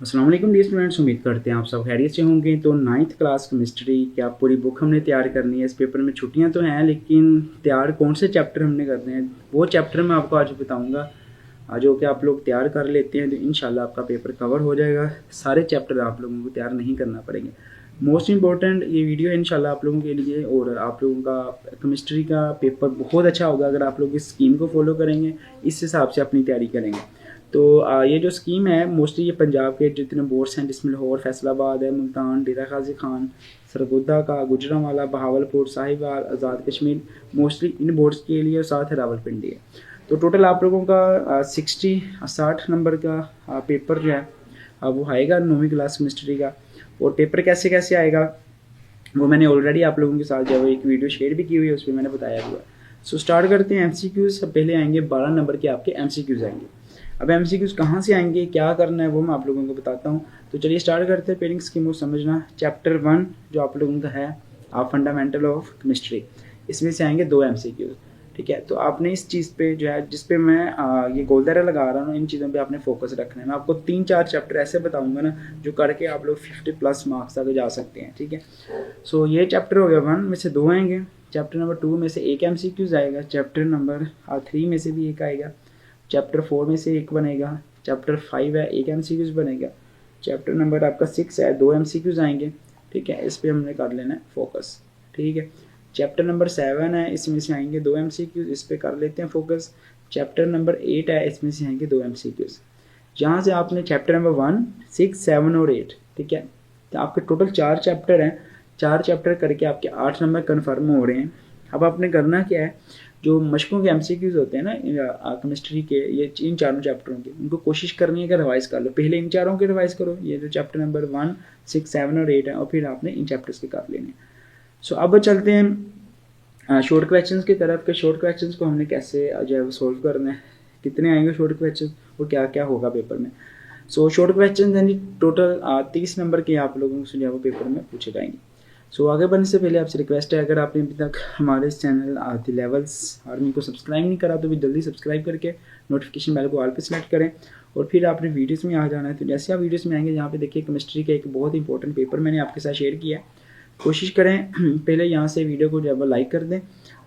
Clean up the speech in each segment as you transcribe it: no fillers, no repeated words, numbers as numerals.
अस्सलाम वालेकुम dear students, उम्मीद करते हैं आप सब खैरियत से होंगे। तो नाइन्थ क्लास केमिस्ट्री की आप पूरी बुक हमने तैयार करनी है। इस पेपर में छुट्टियां तो हैं, लेकिन तैयार कौन से चैप्टर हमने करने हैं वो चैप्टर मैं आपको आज बताऊंगा। जो कि आप लोग तैयार कर लेते हैं तो इंशाल्लाह आपका पेपर कवर हो जाएगा। सारे चैप्टर आप लोगों को तैयार नहीं करना पड़ेंगे। मोस्ट इंपॉर्टेंट ये वीडियो है इंशाल्लाह आप लोगों के लिए, और आप लोगों का केमिस्ट्री का पेपर बहुत अच्छा होगा अगर आप लोग इस स्कीम को फॉलो करेंगे, इस हिसाब से अपनी तैयारी करेंगे। तो ये जो स्कीम है मोस्टली ये पंजाब के जितने बोर्ड्स हैं, जिसमें लाहौर, फैसलाबाद है, मुल्तान, डेरा गाजी खान, सरगोदा का, Gujranwala, Bahawalpur, Sahiwal, Azad Kashmir, mostly in boards के लिए, और साथ है रावलपिंडी है। तो टोटल आप लोगों का 60 नंबर का पेपर जो है वो आएगा 9वीं क्लास केमिस्ट्री का। और पेपर कैसे कैसे आएगा वो मैंने ऑलरेडी आप लोगों के साथ जो है एक वीडियो शेयर भी की हुई है, उसमें मैंने बताया हुआ है। सो स्टार्ट करते हैं। एमसीक्यूज सब पहले आएंगे, 12 नंबर के आपके एमसीक्यूज आएंगे। अब एमसीक्यूज कहाँ से आएंगे, क्या करना है वो मैं आप लोगों को बताता हूँ। तो चलिए स्टार्ट करते हैं। पेयरिंग स्कीम को समझना। चैप्टर 1 जो आप लोगों का है फंडामेंटल ऑफ केमिस्ट्री, इसमें से आएंगे 2 एमसीक्यूज। ठीक है, तो आपने इस चीज़ पे जो है, जिस पे मैं ये गोलदारा लगा रहा हूँ, इन चीज़ों पे आपने फोकस रखना है। मैं आपको 3-4 चैप्टर ऐसे बताऊंगा ना जो करके आप लोग 50+ मार्क्स तक जा सकते हैं। ठीक है, सो ये चैप्टर हो गया 1 में से 2 आएंगे। चैप्टर नंबर 2 में से एक एमसीक्यूज आएगा। चैप्टर नंबर 3 में से भी एक आएगा। चैप्टर 4 में से एक बनेगा। चैप्टर 5 है, एक एमसीक्यूज बनेगा। चैप्टर नंबर आपका 6 है, 2 एमसीक्यूज आएंगे। ठीक है, इस पर हमने कर लेना है फोकस। ठीक है, चैप्टर नंबर 7 है, इसमें से आएंगे 2 एमसीक्यूज, इस पर कर लेते हैं फोकस। चैप्टर नंबर 8 है, इसमें से आएंगे 2 एमसीक्यूज। जहाँ से आपने चैप्टर नंबर 1, 6, 7 और 8, ठीक है, तो आपके टोटल 4 चैप्टर हैं। 4 चैप्टर करके आपके 8 नंबर कन्फर्म हो रहे हैं। अब आपने करना क्या है, जो मशकों के एमसीक्यूज होते हैं ना केमिस्ट्री के, ये इन चारों चैप्टरों के, उनको कोशिश करनी है कि रिवाइज कर लो। पहले इन चारों के रिवाइज करो, ये जो चैप्टर नंबर 1, 6, 7 और 8 है, और फिर आपने इन चैप्टर्स के कर लेने। सो अब चलते हैं शॉर्ट क्वेश्चंस की तरफ के। शॉर्ट क्वेश्चंस को हमने कैसे जो है वो सोल्व करना है, कितने आएंगे शॉर्ट क्वेश्चन और क्या क्या होगा पेपर में। सो शॉर्ट क्वेश्चन यानी टोटल 30 नंबर के आप लोगों से जो है वो पेपर में पूछे जाएंगे। सो आगे बढ़ने से पहले आपसे रिक्वेस्ट है, अगर आपने अभी तक हमारे इस चैनल द लेवल्स आर्मी को सब्सक्राइब नहीं करा तो भी जल्दी सब्सक्राइब करके नोटिफिकेशन बेल को ऑल पे सेलेक्ट करें, और फिर आपने वीडियोस में आ जाना है। तो जैसे आप वीडियोस में आएंगे, यहाँ पे देखिए केमिस्ट्री का एक बहुत इंपॉर्टेंट पेपर मैंने आपके साथ शेयर किया है। कोशिश करें पहले यहाँ से वीडियो को जो है वो लाइक कर दें,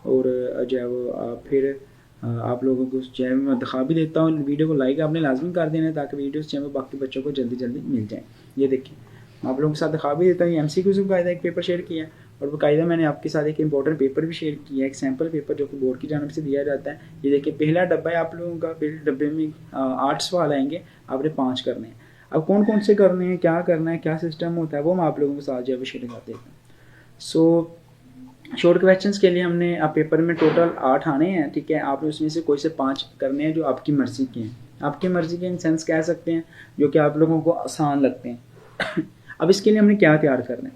और जो है वो फिर आप लोगों को जो है मैं दिखा भी देता हूँ। वीडियो को लाइक आपने लाजमी कर देना है ताकि वीडियोस जो है बाकी बच्चों को जल्दी जल्दी मिल जाए। ये देखिए मैं आप लोगों के साथ दिखा भी देता हूँ। एमसीक्यू से बाकायदा एक पेपर शेयर किया है, और बाकायदा मैंने आपके साथ एक इंपॉर्टेंट पेपर भी शेयर किया है, एक सैम्पल पेपर जो कि बोर्ड की जानब से दिया जाता है। ये देखिए पहला डब्बा है आप लोगों का। पहले डब्बे में 8 सवाल आएंगे, आपने 5 करने हैं। अब कौन कौन से करने हैं, क्या करना है, क्या सिस्टम होता है, वो मैं आप लोगों के साथ जो है वो शेयर कर देता हूँ। सो शॉर्ट क्वेश्चंस के लिए हमने आप पेपर में टोटल 8 आने हैं। ठीक है, आपने उसमें से कोई से 5 करने हैं जो आपकी मर्ज़ी के हैं। आपकी मर्ज़ी के इन सेंस कह सकते हैं जो कि आप लोगों को आसान लगते हैं। अब इसके लिए हमने क्या तैयार करना है,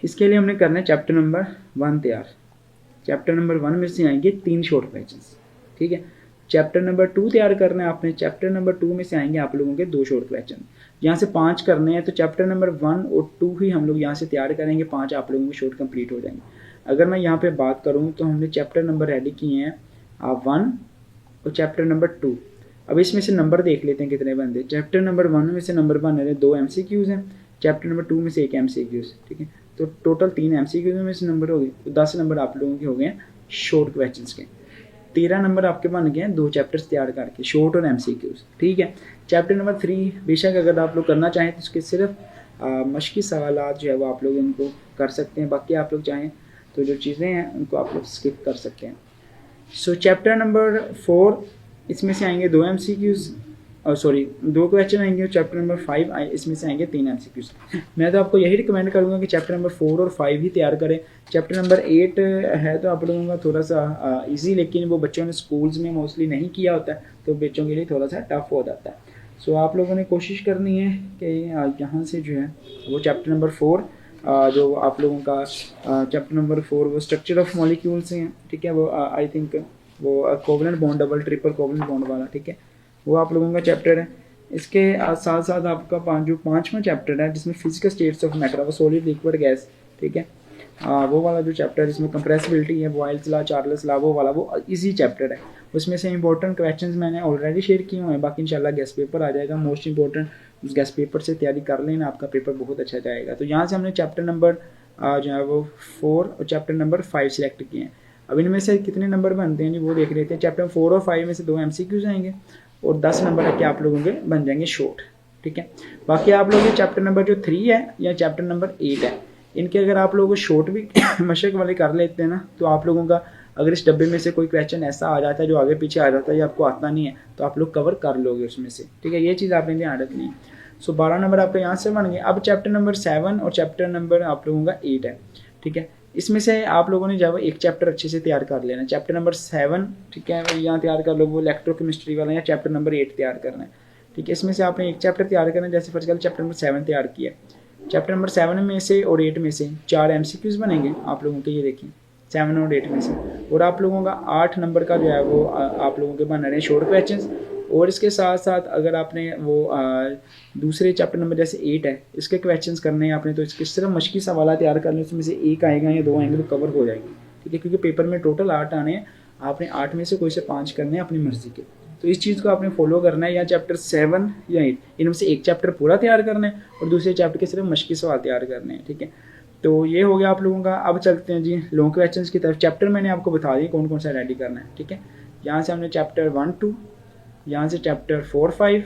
इसके लिए हमने करना है चैप्टर नंबर 1 तैयार। चैप्टर नंबर 1 में से आएंगे 3 शॉर्ट क्वेश्चंस। ठीक है, चैप्टर नंबर 2 तैयार करना है आपने। चैप्टर नंबर 2 में से आएंगे आप लोगों के 2 शॉर्ट क्वेश्चन। यहाँ से 5 करने हैं, तो चैप्टर नंबर 1 और 2 ही हम लोग यहाँ से तैयार करेंगे। 5 आप लोगों के शॉर्ट कंप्लीट हो जाएंगे। अगर मैं यहाँ पे बात करूँ तो हमने चैप्टर नंबर रेडी किए हैं 1 और चैप्टर नंबर 2। अब इसमें से नंबर देख लेते हैं कितने बनते। चैप्टर नंबर 1 में से नंबर बन रहे 2 MCQs हैं। चैप्टर नंबर 2 में से 1 MCQs। ठीक है, तो टोटल 3 MCQs में से नंबर हो गए। 10 नंबर आप लोगों के हो गए हैं शॉर्ट क्वेश्चंस के। 13 नंबर आपके बन गए हैं 2 चैप्टर्स तैयार करके, शॉर्ट और MCQs। ठीक है, चैप्टर नंबर 3 बेशक अगर आप लोग करना चाहें तो उसके सिर्फ मशकी सवालात जो है वो आप लोग उनको कर सकते हैं। बाकी आप लोग चाहें तो जो चीज़ें हैं उनको आप लोग स्किप कर सकते हैं। सो चैप्टर नंबर 4 इसमें से आएंगे 2 MCQs, और सॉरी 2 क्वेश्चन आएंगे। और चैप्टर नंबर 5 इसमें से आएंगे 3 MCQs। मैं तो आपको यही रिकमेंड करूँगा कि चैप्टर नंबर 4 और 5 ही तैयार करें। चैप्टर नंबर 8 है तो आप लोगों का थोड़ा सा ईजी, लेकिन वो बच्चों ने स्कूल्स में मोस्टली नहीं किया होता है, तो बच्चों के लिए थोड़ा सा टफ हो जाता है। सो आप लोगों ने कोशिश करनी है कि यहाँ से जो है वो चैप्टर नंबर 4 जो आप लोगों का चैप्टर नंबर 4 वो स्ट्रक्चर ऑफ मॉलिक्यूल से हैं। ठीक है, वो आई थिंक वो covalent bond, double triple covalent bond वाला। ठीक है, वो आप लोगों का चैप्टर है। इसके साथ साथ आपका 5वां चैप्टर है जिसमें फिजिकल स्टेट्स ऑफ मैटर, वो सॉलिड लिक्विड गैस। ठीक है, वो वाला जो चैप्टर इसमें कंप्रेसिबिलिटी है, बॉयल्स लॉ, चार्ल्स लॉ, वो वाला वो इजी चैप्टर है। उसमें से इंपॉर्टेंट क्वेश्चंस मैंने ऑलरेडी शेयर किए हुए हैं, बाकी इंशाल्लाह गेस्ट पेपर आ जाएगा। मोस्ट इंपॉर्टेंट उस गेस्ट पेपर से तैयारी कर लेना, आपका पेपर बहुत अच्छा जाएगा। तो यहाँ से हमने चैप्टर नंबर जो है वो 4 और चैप्टर नंबर 5 सेलेक्ट किए हैं। अब इनमें से कितने नंबर बनते हैं जी वो देख लेते हैं। चैप्टर 4 और 5 में से 2 MCQs आएंगे और 10 नंबर है कि आप लोगों के बन जाएंगे शॉर्ट, ठीक है। बाकी आप लोग चैप्टर नंबर जो 3 है या चैप्टर नंबर 8 है, इनके अगर आप लोग शॉर्ट भी मशक वाले कर लेते हैं ना, तो आप लोगों का अगर इस डब्बे में से कोई क्वेश्चन ऐसा आ जाता है जो आगे पीछे आ जाता है या आपको आता नहीं है, तो आप लोग कवर कर लोगे उसमें से, ठीक है। ये चीज़ आपने ध्यान रखनी है। सो 12 नंबर आपके यहाँ से बन गए। अब चैप्टर नंबर 7 और चैप्टर नंबर आप लोगों का 8 है, ठीक है। इसमें से आप लोगों ने जब एक चैप्टर अच्छे से तैयार कर लेना, चैप्टर नंबर 7, ठीक है, यहाँ तैयार कर लो, वो इलेक्ट्रोकेमिस्ट्री वाला, या चैप्टर नंबर 8 तैयार करना है, ठीक है। इसमें से आपने एक चैप्टर तैयार करना है। जैसे फर्स्ट चैप्टर नंबर 7 तैयार किया, चैप्टर नंबर 7 में से और 8 में से 4 MCQs बनेंगे आप लोगों के, ये देखिए 7 और 8 में से, और आप लोगों का 8 नंबर का जो है वो आप लोगों के बन रहे हैं शॉर्ट क्वेश्चंस। और इसके साथ साथ अगर आपने वो दूसरे चैप्टर नंबर जैसे 8 है, इसके क्वेश्चंस करने हैं आपने, तो इसके सिर्फ मशकी सवाल तैयार करने, उसमें से एक आएगा या 2 आएंगे तो कवर हो जाएंगे, ठीक है। क्योंकि पेपर में टोटल 8 आने हैं, आपने 8 में से कोई से 5 करने हैं अपनी मर्जी के। तो इस चीज़ को आपने फॉलो करना है। या चैप्टर 7 या 8 इनमें से एक चैप्टर पूरा तैयार करना है और दूसरे चैप्टर के सिर्फ मशकी सवाल तैयार करने हैं, ठीक है। तो ये हो गया आप लोगों का। अब चलते हैं जी लॉन्ग क्वेश्चंस की तरफ। चैप्टर मैंने आपको बता दिया कौन कौन सा रेडी करना है, ठीक है। यहाँ से हमने चैप्टर 1, 2, यहाँ से चैप्टर 4, 5,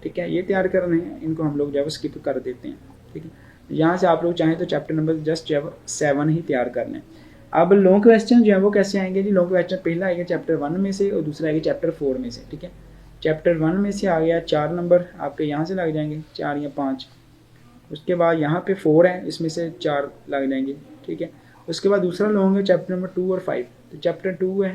ठीक है, ये तैयार करने हैं। इनको हम लोग जो है स्किप कर देते हैं, ठीक है। यहाँ से आप लोग चाहें तो चैप्टर नंबर जस्ट 7 ही तैयार कर लें। अब लॉन्ग क्वेश्चन जो है वो कैसे आएंगे जी। लॉन्ग क्वेश्चन पहला आएगा चैप्टर 1 में से और दूसरा आएगा चैप्टर 4 में से, ठीक है। चैप्टर 1 में से आ गया 4 नंबर आपके यहाँ से लग जाएंगे, 4 या 5। उसके बाद यहाँ पे 4 है, इसमें से 4 लग जाएंगे, ठीक है। उसके बाद दूसरा लॉन्ग है चैप्टर नंबर 2 और 5। तो चैप्टर 2 है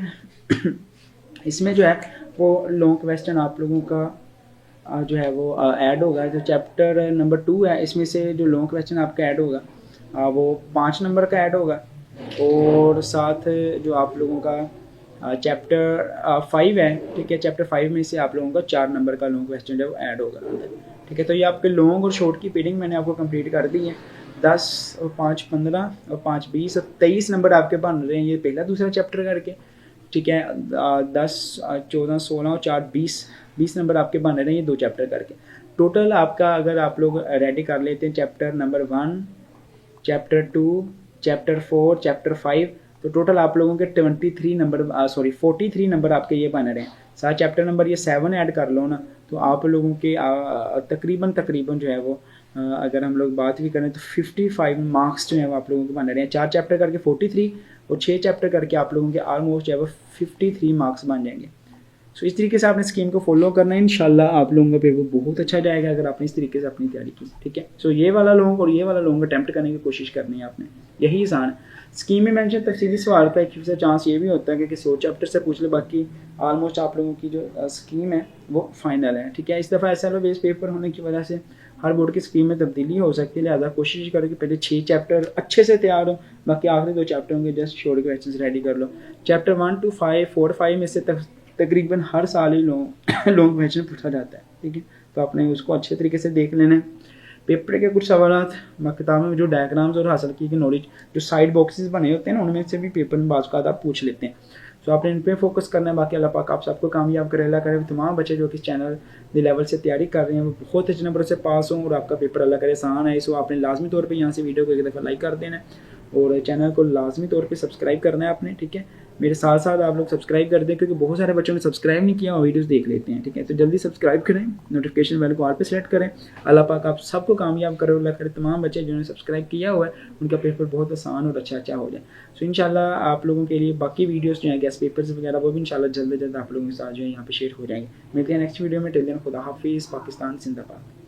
इसमें जो है वो लॉन्ग क्वेश्चन आप लोगों का जो है वो ऐड होगा। जो चैप्टर नंबर 2 है, इसमें से जो लॉन्ग क्वेश्चन आपका ऐड होगा वो 5 नंबर का ऐड होगा। और साथ जो आप लोगों का चैप्टर 5 है, ठीक है, चैप्टर 5 में से आप लोगों का 4 नंबर का लॉन्ग क्वेश्चन जो है ऐड होगा, ठीक है। तो ये आपके लॉन्ग और शॉर्ट की पेडिंग मैंने आपको कंप्लीट कर दी है। 10 और 5 15 और 5 20 और 23 नंबर आपके बन रहे हैं ये पहला दूसरा चैप्टर करके, ठीक है। 10 14 16 और 4 20 नंबर आपके बन रहे हैं ये 2 चैप्टर करके। टोटल आपका अगर आप लोग रेडी कर लेते हैं chapter number 1, chapter 2, chapter 4, chapter 5, तो टोटल आप लोगों के 43 नंबर 43 नंबर आपके ये बन रहे हैं। साथ चैप्टर नंबर ये 7 ऐड कर लो ना, तो आप लोगों के तकरीबन जो है वो अगर हम लोग बात भी करें तो 55 मार्क्स जो है वो आप लोगों के बन रहे हैं। 4 चैप्टर करके 43 और 6 चैप्टर करके आप लोगों के ऑलमोस्ट जो है वो 53 मार्क्स बन जाएंगे। सो इस तरीके से आपने स्कीम को फॉलो करना है, इंशाल्लाह आप लोगों का पेपर बहुत अच्छा जाएगा अगर आपने इस तरीके से अपनी तैयारी की, ठीक है। सो ये वाला लॉन्ग और ये वाला लॉन्ग अटैम्प्ट करने की कोशिश करनी है आपने, यही आसान है। स्कीम में मैंशन तफसीली सवाल का एक चांस ये भी होता है कि किसी और चैप्टर से पूछ ले, बाकी ऑलमोस्ट आप लोगों की जो स्कीम है वो फाइनल है, ठीक है। इस दफ़ा SLO बेस्ड पेपर होने की वजह से हर बोर्ड की स्कीम में तब्दीली हो सकती है, लिहाजा कोशिश करो कि पहले 6 चैप्टर अच्छे से तैयार हो, बाकी आखिरी 2 चैप्टर होंगे जस्ट शॉर्ट क्वेश्चंस रेडी कर लो। चैप्टर 1 to 5 4 5 में से तकरीबन हर साल ही लॉन्ग क्वेश्चन पूछा जाता है, ठीक है। तो आपने उसको अच्छे तरीके से देख लेना है। पेपर के कुछ सवाल किताब में जो डायग्राम्स और हासिल की नॉलेज जो साइड बॉक्सेस बने होते हैं ना, उनमें से भी पेपर में बाज़ आप पूछ लेते हैं। तो आपने इन पे फोकस करना है। बाकी अल्लाह पाक आप सबको कामयाब करे, अल्लाह करे तमाम बच्चे जो कि चैनल के लेवल से तैयारी कर रहे हैं वो बहुत अच्छे नंबर से पास हों और आपका पेपर अल्लाह करे आसान है। सो आपने लाजमी तौर पे यहाँ से वीडियो को एक दफ़ा लाइक कर देना है और चैनल को लाजमी तौर पे सब्सक्राइब करना है आपने, ठीक है। मेरे साथ साथ आप लोग सब्सक्राइब कर दें क्योंकि बहुत सारे बच्चों ने सब्सक्राइब नहीं किया और वीडियोस देख लेते हैं, ठीक है। तो जल्दी सब्सक्राइब करें, नोटिफिकेशन बेल को ऑल पे सेलेक्ट करें। अल्लाह पाक आप सबको कामयाब करे, अल्लाह करे तमाम बच्चे जिन्होंने सब्सक्राइब किया हुआ है उनका पेपर बहुत आसान और अच्छा हो जाए। सो इंशाल्लाह आप लोगों के लिए बाकी वीडियोस जो हैं गेस्ट पेपर्स वगैरह वो भी इंशाल्लाह जल्द से जल्द आप लोगों के साथ जो है यहाँ पे शेयर हो जाएंगे। मिलते हैं नेक्स्ट वीडियो में। टिल देन खुदा हाफिज़, पाकिस्तान जिंदाबाद।